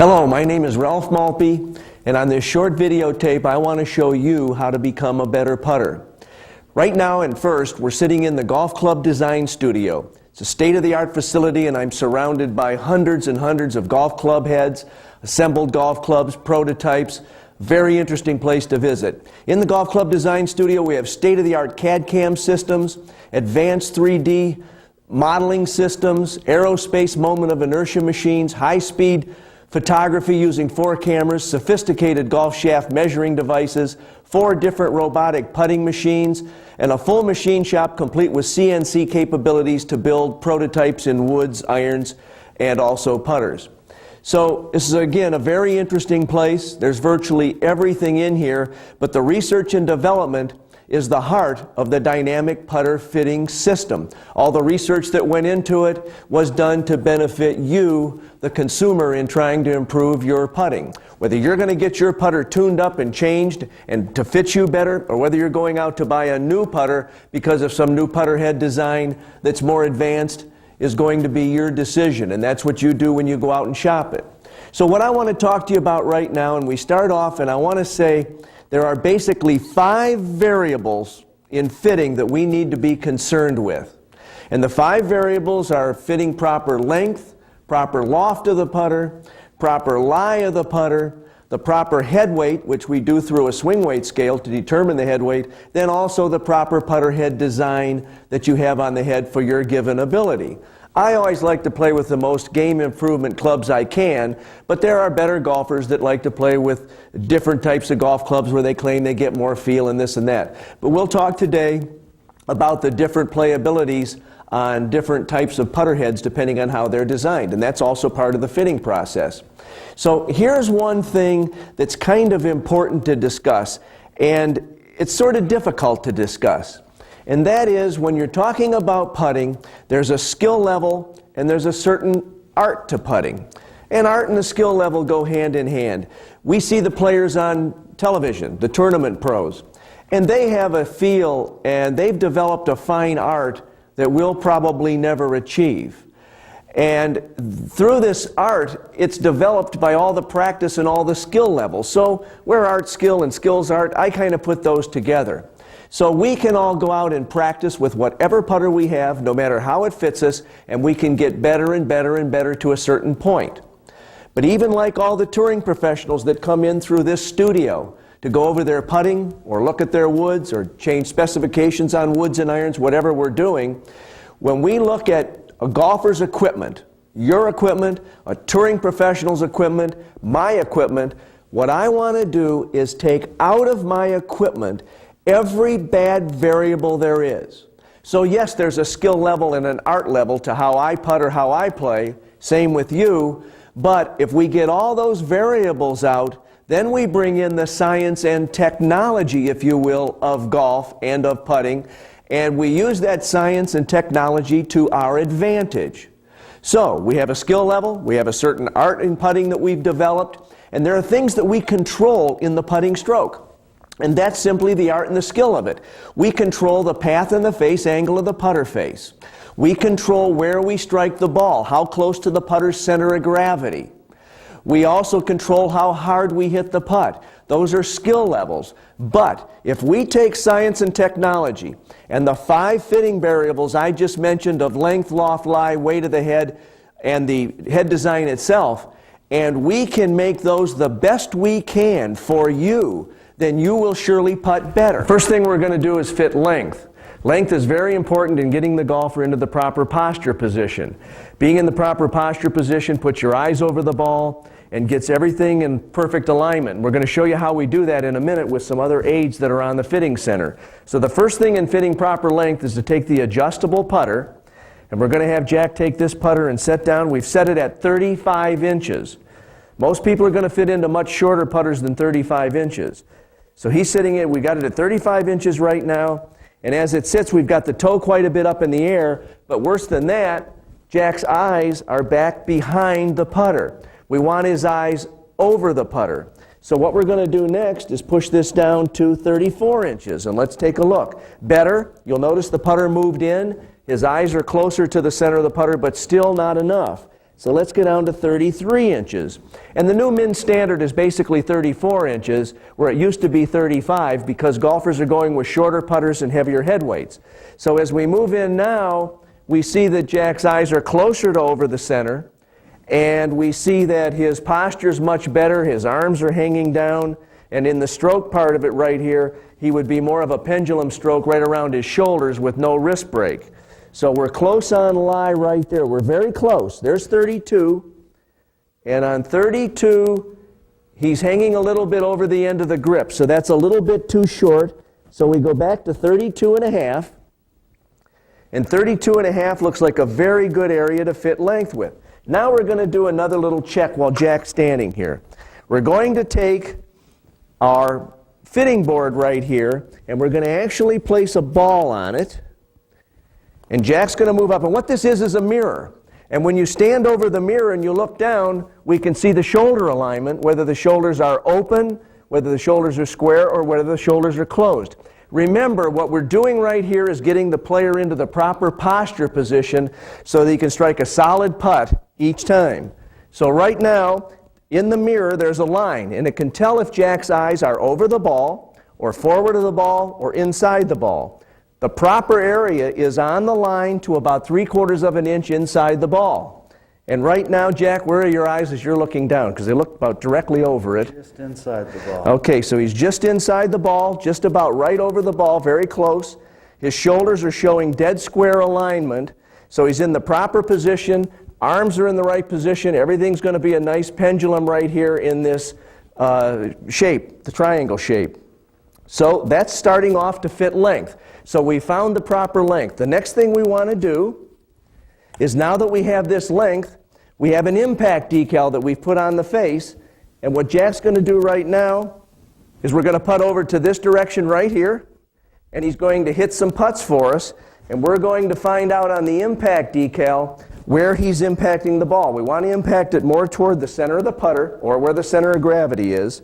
Hello, my name is Ralph Maltby, and on this short videotape I want to show you how to become a better putter. Right now and first, we're sitting in the Golf Club Design Studio. It's a state-of-the-art facility, and I'm surrounded by hundreds and hundreds of golf club heads, assembled golf clubs, prototypes. Very interesting place to visit. In the Golf Club Design Studio, we have state-of-the-art CAD/CAM systems, advanced 3D modeling systems, aerospace moment of inertia machines, high-speed photography using 4 cameras, sophisticated golf shaft measuring devices, 4 different robotic putting machines, and a full machine shop complete with CNC capabilities to build prototypes in woods, irons, and also putters. So this is again a very interesting place. There's virtually everything in here, but the research and development is the heart of the dynamic putter fitting system. All the research that went into it was done to benefit you, the consumer, in trying to improve your putting. Whether you're going to get your putter tuned up and changed and to fit you better, or whether you're going out to buy a new putter because of some new putter head design that's more advanced, is going to be your decision, and that's what you do when you go out and shop it. So what I want to talk to you about right now, and we start off, and I want to say there are basically 5 variables in fitting that we need to be concerned with. And the 5 variables are fitting proper length, proper loft of the putter, proper lie of the putter, the proper head weight, which we do through a swing weight scale to determine the head weight, then also the proper putter head design that you have on the head for your given ability. I always like to play with the most game improvement clubs I can, but there are better golfers that like to play with different types of golf clubs where they claim they get more feel and this and that. But we'll talk today about the different playabilities on different types of putter heads depending on how they're designed, and that's also part of the fitting process. So here's one thing that's kind of important to discuss, and it's sort of difficult to discuss. And that is, when you're talking about putting, there's a skill level and there's a certain art to putting. And art and the skill level go hand in hand. We see the players on television, the tournament pros, and they have a feel and they've developed a fine art that we'll probably never achieve. And through this art, it's developed by all the practice and all the skill levels. So where art skill and skills art, I kind of put those together. So we can all go out and practice with whatever putter we have, no matter how it fits us, and we can get better and better and better to a certain point. But even like all the touring professionals that come in through this studio to go over their putting or look at their woods or change specifications on woods and irons, whatever we're doing, when we look at a golfer's equipment, your equipment, a touring professional's equipment, my equipment, what I want to do is take out of my equipment every bad variable there is. So yes, there's a skill level and an art level to how I putt or how I play, same with you, but if we get all those variables out, then we bring in the science and technology, if you will, of golf and of putting, and we use that science and technology to our advantage. So we have a skill level, we have a certain art in putting that we've developed, and there are things that we control in the putting stroke. And that's simply the art and the skill of it. We control the path and the face angle of the putter face. We control where we strike the ball, how close to the putter's center of gravity. We also control how hard we hit the putt. Those are skill levels. But if we take science and technology and the 5 fitting variables I just mentioned of length, loft, lie, weight of the head, and the head design itself, and we can make those the best we can for you, then you will surely putt better. First thing we're going to do is fit length. Length is very important in getting the golfer into the proper posture position. Being in the proper posture position puts your eyes over the ball and gets everything in perfect alignment. We're going to show you how we do that in a minute with some other aids that are on the fitting center. So the first thing in fitting proper length is to take the adjustable putter, and we're going to have Jack take this putter and set down. We've set it at 35 inches. Most people are going to fit into much shorter putters than 35 inches. So he's sitting in, we got it at 35 inches right now, and as it sits, we've got the toe quite a bit up in the air, but worse than that, Jack's eyes are back behind the putter. We want his eyes over the putter. So what we're going to do next is push this down to 34 inches, and let's take a look. Better, you'll notice the putter moved in, his eyes are closer to the center of the putter, but still not enough. So let's get down to 33 inches. And the new min standard is basically 34 inches, where it used to be 35, because golfers are going with shorter putters and heavier head weights. So as we move in now, we see that Jack's eyes are closer to over the center, and we see that his posture is much better, his arms are hanging down, and in the stroke part of it right here, he would be more of a pendulum stroke right around his shoulders with no wrist break. So we're close on lie right there. We're very close. There's 32. And on 32, he's hanging a little bit over the end of the grip. So that's a little bit too short. So we go back to 32 and a half. And 32 and a half looks like a very good area to fit length with. Now we're going to do another little check while Jack's standing here. We're going to take our fitting board right here, and we're going to actually place a ball on it. And Jack's going to move up. And what this is a mirror. And when you stand over the mirror and you look down, we can see the shoulder alignment, whether the shoulders are open, whether the shoulders are square, or whether the shoulders are closed. Remember, what we're doing right here is getting the player into the proper posture position so that he can strike a solid putt each time. So right now, in the mirror, there's a line, and it can tell if Jack's eyes are over the ball, or forward of the ball, or inside the ball. The proper area is on the line to about 3/4 of an inch inside the ball. And right now, Jack, where are your eyes as you're looking down? Because they look about directly over it. Just inside the ball. Okay, so he's just inside the ball, just about right over the ball, very close. His shoulders are showing dead square alignment, so he's in the proper position. Arms are in the right position. Everything's going to be a nice pendulum right here in this shape, the triangle shape. So that's starting off to fit length. So we found the proper length. The next thing we want to do is, now that we have this length, we have an impact decal that we've put on the face. And what Jack's going to do right now is we're going to putt over to this direction right here. And he's going to hit some putts for us. And we're going to find out on the impact decal where he's impacting the ball. We want to impact it more toward the center of the putter, or where the center of gravity is.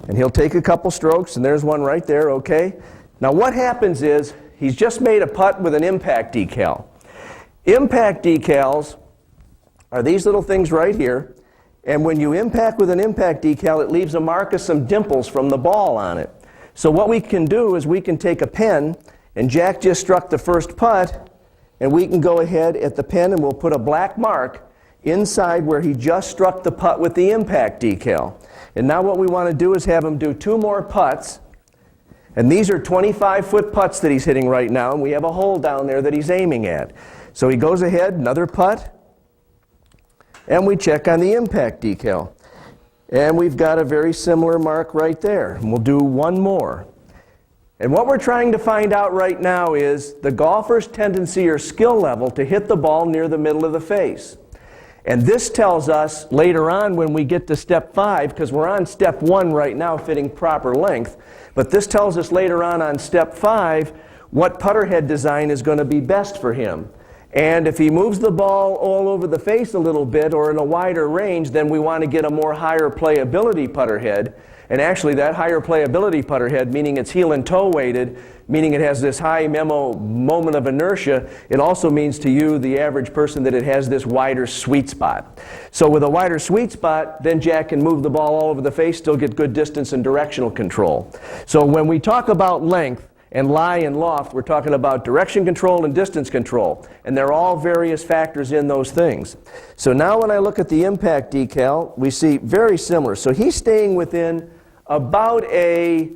And he'll take a couple strokes, and there's one right there, okay? Now what happens is, he's just made a putt with an impact decal. Impact decals are these little things right here, and when you impact with an impact decal, it leaves a mark of some dimples from the ball on it. So what we can do is we can take a pen, and Jack just struck the first putt, and we can go ahead at the pen and we'll put a black mark inside where he just struck the putt with the impact decal. And now what we want to do is have him do 2 more putts. And these are 25-foot putts that he's hitting right now, and we have a hole down there that he's aiming at. So he goes ahead, another putt, and we check on the impact decal. And we've got a very similar mark right there. And we'll do one more. And what we're trying to find out right now is the golfer's tendency or skill level to hit the ball near the middle of the face. And this tells us later on when we get to step 5, because we're on step 1 right now, fitting proper length, but this tells us later on step 5 what putter head design is going to be best for him. And if he moves the ball all over the face a little bit or in a wider range, then we want to get a more higher playability putter head. And actually that higher playability putter head, meaning it's heel and toe weighted, meaning it has this high moment of inertia, it also means to you, the average person, that it has this wider sweet spot. So with a wider sweet spot, then Jack can move the ball all over the face, still get good distance and directional control. So when we talk about length and lie and loft, we're talking about direction control and distance control. And they're all various factors in those things. So now when I look at the impact decal, we see very similar. So he's staying within about a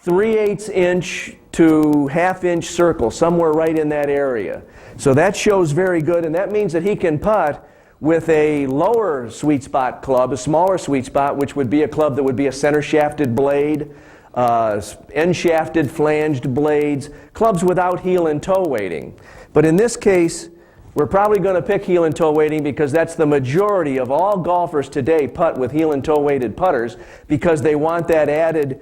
3/8 inch to 1/2 inch circle, somewhere right in that area. So that shows very good, and that means that he can putt with a lower sweet spot club, a smaller sweet spot, which would be a club that would be a center shafted blade, end shafted flanged blades, clubs without heel and toe weighting. But in this case, we're probably going to pick heel and toe weighting because that's the majority of all golfers today putt with heel and toe weighted putters, because they want that added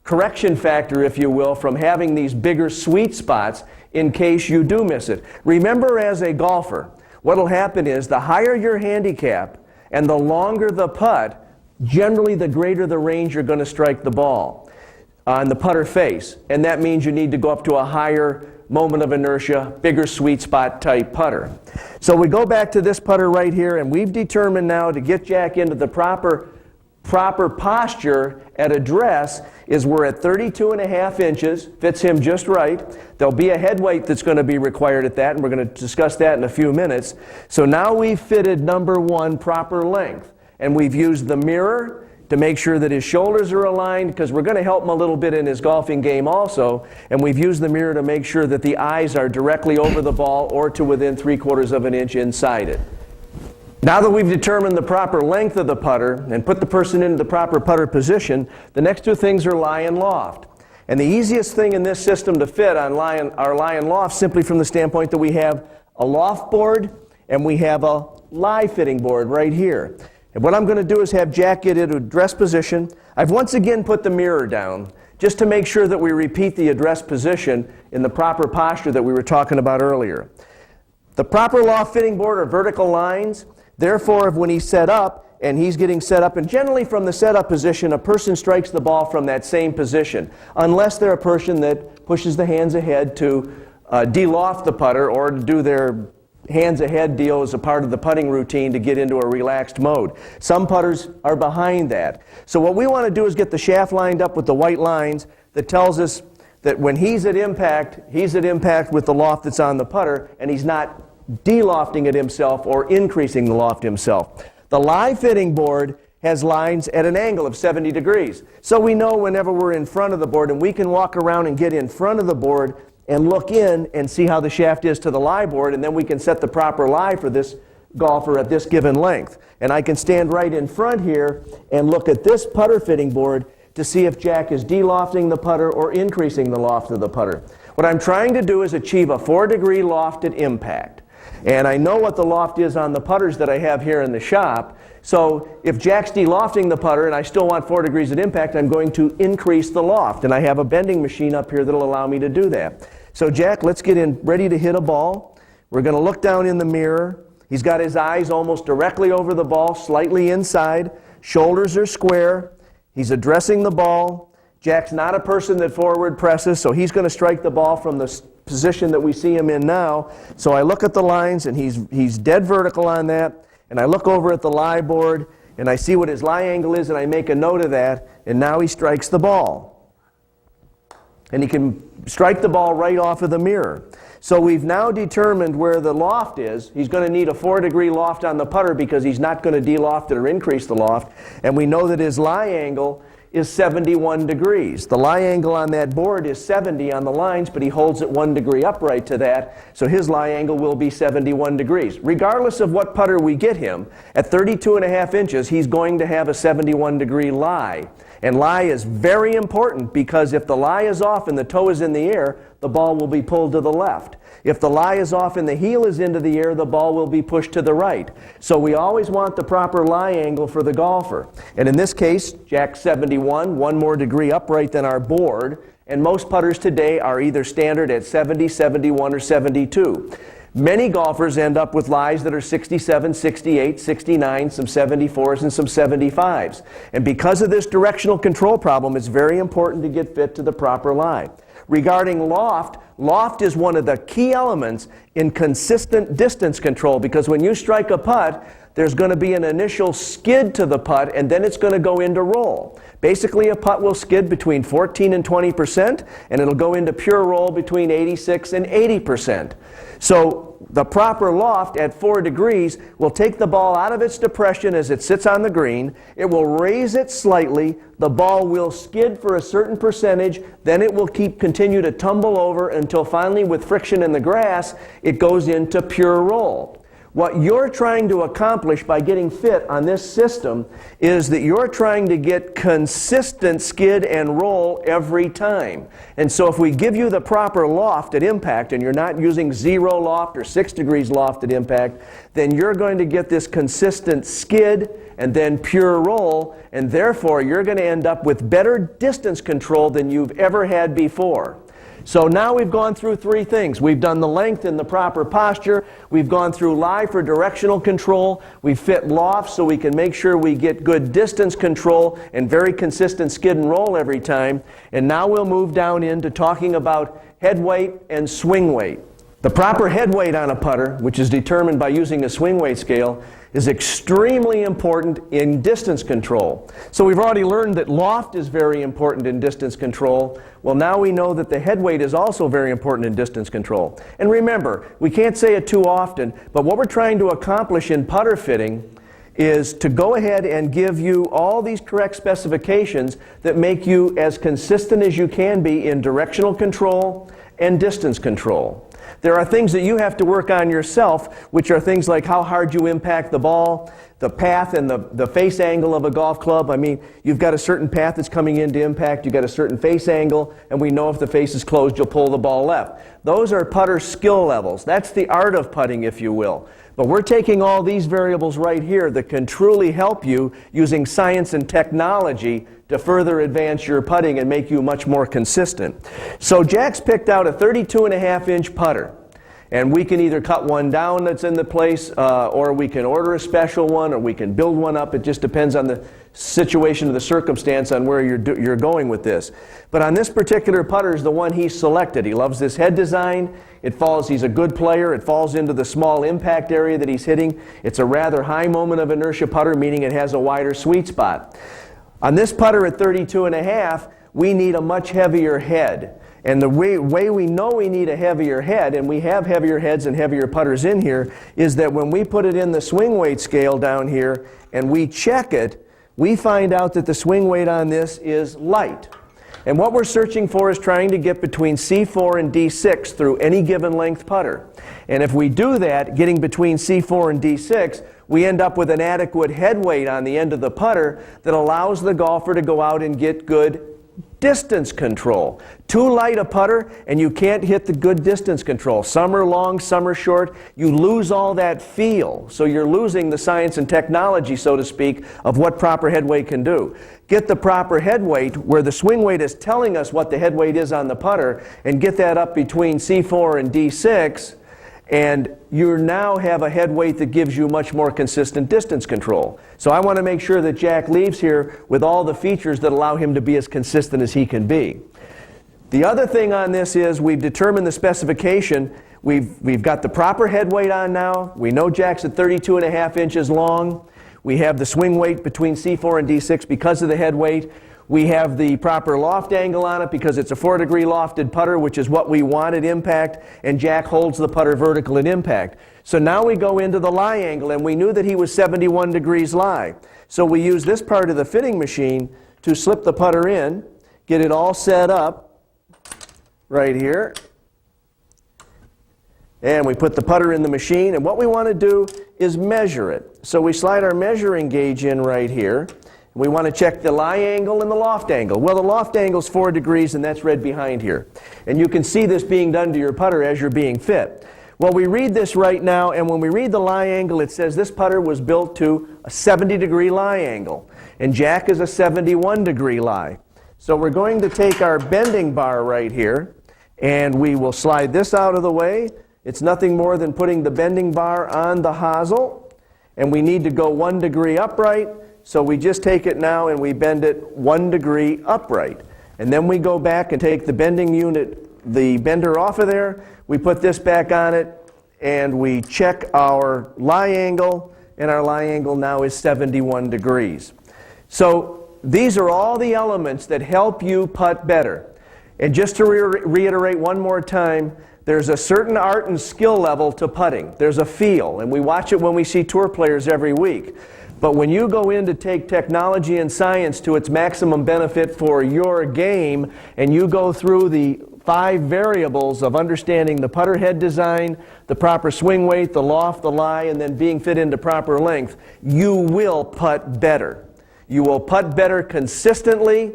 correction factor, if you will, from having these bigger sweet spots in case you do miss it. Remember, as a golfer, what will happen is the higher your handicap and the longer the putt, generally the greater the range you're going to strike the ball on the putter face. And that means you need to go up to a higher moment of inertia, bigger sweet spot type putter. So we go back to this putter right here, and we've determined now to get Jack into the proper posture at address is we're at 32.5 inches, fits him just right. There'll be a head weight that's going to be required at that, and we're going to discuss that in a few minutes. So now we've fitted number one, proper length, and we've used the mirror to make sure that his shoulders are aligned, because we're going to help him a little bit in his golfing game also, and we've used the mirror to make sure that the eyes are directly over the ball or to within 3/4 of an inch inside it. Now that we've determined the proper length of the putter and put the person into the proper putter position, the next two things are lie and loft. And the easiest thing in this system to fit on our lie and loft, simply from the standpoint that we have a loft board and we have a lie fitting board right here. And what I'm going to do is have Jack get into address position. I've once again put the mirror down just to make sure that we repeat the address position in the proper posture that we were talking about earlier. The proper loft fitting board are vertical lines. Therefore, when he's set up, and he's getting set up, and generally from the setup position, a person strikes the ball from that same position, unless they're a person that pushes the hands ahead to de-loft the putter or to do their hands ahead deal as a part of the putting routine to get into a relaxed mode. Some putters are behind that. So what we want to do is get the shaft lined up with the white lines that tells us that when he's at impact with the loft that's on the putter, and he's not de-lofting it himself or increasing the loft himself. The lie fitting board has lines at an angle of 70 degrees. So we know whenever we're in front of the board, and we can walk around and get in front of the board and look in and see how the shaft is to the lie board, and then we can set the proper lie for this golfer at this given length. And I can stand right in front here and look at this putter fitting board to see if Jack is de-lofting the putter or increasing the loft of the putter. What I'm trying to do is achieve a 4-degree loft at impact. And I know what the loft is on the putters that I have here in the shop. So if Jack's de-lofting the putter and I still want 4 degrees at impact, I'm going to increase the loft. And I have a bending machine up here that'll allow me to do that. So Jack, let's get in ready to hit a ball. We're going to look down in the mirror. He's got his eyes almost directly over the ball, slightly inside. Shoulders are square. He's addressing the ball. Jack's not a person that forward presses, so he's going to strike the ball from the position that we see him in now. So I look at the lines, and he's dead vertical on that. And I look over at the lie board, and I see what his lie angle is, and I make a note of that. And now he strikes the ball. And he can strike the ball right off of the mirror. So we've now determined where the loft is. He's going to need a 4-degree loft on the putter because he's not going to de-loft it or increase the loft. And we know that his lie angle is 71 degrees. The lie angle on that board is 70 on the lines, but he holds it 1 degree upright to that, so his lie angle will be 71 degrees. Regardless of what putter we get him, at 32.5 inches, he's going to have a 71 degree lie. And lie is very important because if the lie is off and the toe is in the air, the ball will be pulled to the left. If the lie is off and the heel is into the air, the ball will be pushed to the right. So we always want the proper lie angle for the golfer. And in this case, Jack's 71, 1 more degree upright than our board. And most putters today are either standard at 70, 71, or 72. Many golfers end up with lies that are 67, 68, 69, some 74s, and some 75s. And because of this directional control problem, it's very important to get fit to the proper lie. Regarding loft, loft is one of the key elements in consistent distance control, because when you strike a putt, there's going to be an initial skid to the putt, and then it's going to go into roll. Basically, a putt will skid between 14 and 20%, and it'll go into pure roll between 86 and 80%. So the proper loft at 4 degrees will take the ball out of its depression as it sits on the green. It will raise it slightly. The ball will skid for a certain percentage. Then it will continue to tumble over until finally, with friction in the grass, it goes into pure roll. What you're trying to accomplish by getting fit on this system is that you're trying to get consistent skid and roll every time. And so if we give you the proper loft at impact, and you're not using 0 loft or 6 degrees loft at impact, then you're going to get this consistent skid and then pure roll, and therefore you're going to end up with better distance control than you've ever had before. So now we've gone through three things. We've done the length in the proper posture. We've gone through lie for directional control. We've fit loft so we can make sure we get good distance control and very consistent skid and roll every time. And now we'll move down into talking about head weight and swing weight. The proper head weight on a putter, which is determined by using a swing weight scale, is extremely important in distance control. So we've already learned that loft is very important in distance control. Well, now we know that the head weight is also very important in distance control. And remember, we can't say it too often, but what we're trying to accomplish in putter fitting is to go ahead and give you all these correct specifications that make you as consistent as you can be in directional control and distance control. There are things that you have to work on yourself, which are things like how hard you impact the ball, the path and the face angle of a golf club. I mean, you've got a certain path that's coming into impact, you've got a certain face angle, and we know if the face is closed, you'll pull the ball left. Those are putter skill levels. That's the art of putting, if you will. But we're taking all these variables right here that can truly help you using science and technology to further advance your putting and make you much more consistent. So Jack's picked out a 32.5-inch putter. And we can either cut one down that's in the place, or we can order a special one, or we can build one up. It just depends on the situation or the circumstance on where you're going with this. But on this particular putter is the one he selected. He loves this head design. He's a good player. It falls into the small impact area that he's hitting. It's a rather high moment of inertia putter, meaning it has a wider sweet spot. On this putter at 32.5, we need a much heavier head. And the way we know we need a heavier head, and we have heavier heads and heavier putters in here, is that when we put it in the swing weight scale down here and we check it, we find out that the swing weight on this is light. And what we're searching for is trying to get between C4 and D6 through any given length putter. And if we do that, getting between C4 and D6, we end up with an adequate head weight on the end of the putter that allows the golfer to go out and get good distance control. Too light a putter and you can't hit the good distance control. Some are long, some are short. You lose all that feel. So you're losing the science and technology, so to speak, of what proper head weight can do. Get the proper head weight where the swing weight is telling us what the head weight is on the putter, and get that up between C4 and D6, and you now have a head weight that gives you much more consistent distance control. So I want to make sure that Jack leaves here with all the features that allow him to be as consistent as he can be. The other thing on this is we've determined the specification. We've got the proper head weight on now. We know Jack's at 32.5 inches long. We have the swing weight between C4 and D6 because of the head weight. We have the proper loft angle on it because it's a 4-degree lofted putter, which is what we want at impact, and Jack holds the putter vertical at impact. So now we go into the lie angle, and we knew that he was 71 degrees lie. So we use this part of the fitting machine to slip the putter in, get it all set up right here, and we put the putter in the machine, and what we want to do is measure it. So we slide our measuring gauge in right here. We want to check the lie angle and the loft angle. Well, the loft angle is 4 degrees, and that's red behind here. And you can see this being done to your putter as you're being fit. Well, we read this right now, and when we read the lie angle, it says this putter was built to a 70-degree lie angle. And Jack is a 71-degree lie. So we're going to take our bending bar right here, and we will slide this out of the way. It's nothing more than putting the bending bar on the hosel, and we need to go 1 degree upright. So we just take it now and we bend it 1 degree upright. And then we go back and take the bending unit, the bender off of there. We put this back on it and we check our lie angle, and our lie angle now is 71 degrees. So these are all the elements that help you putt better. And just to reiterate one more time, there's a certain art and skill level to putting. There's a feel, and we watch it when we see tour players every week. But when you go in to take technology and science to its maximum benefit for your game, and you go through the 5 variables of understanding the putter head design, the proper swing weight, the loft, the lie, and then being fit into proper length, you will putt better. You will putt better consistently,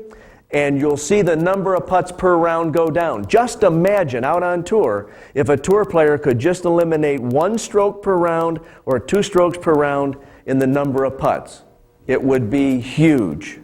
and you'll see the number of putts per round go down. Just imagine out on tour if a tour player could just eliminate 1 stroke per round or 2 strokes per round in the number of putts. It would be huge.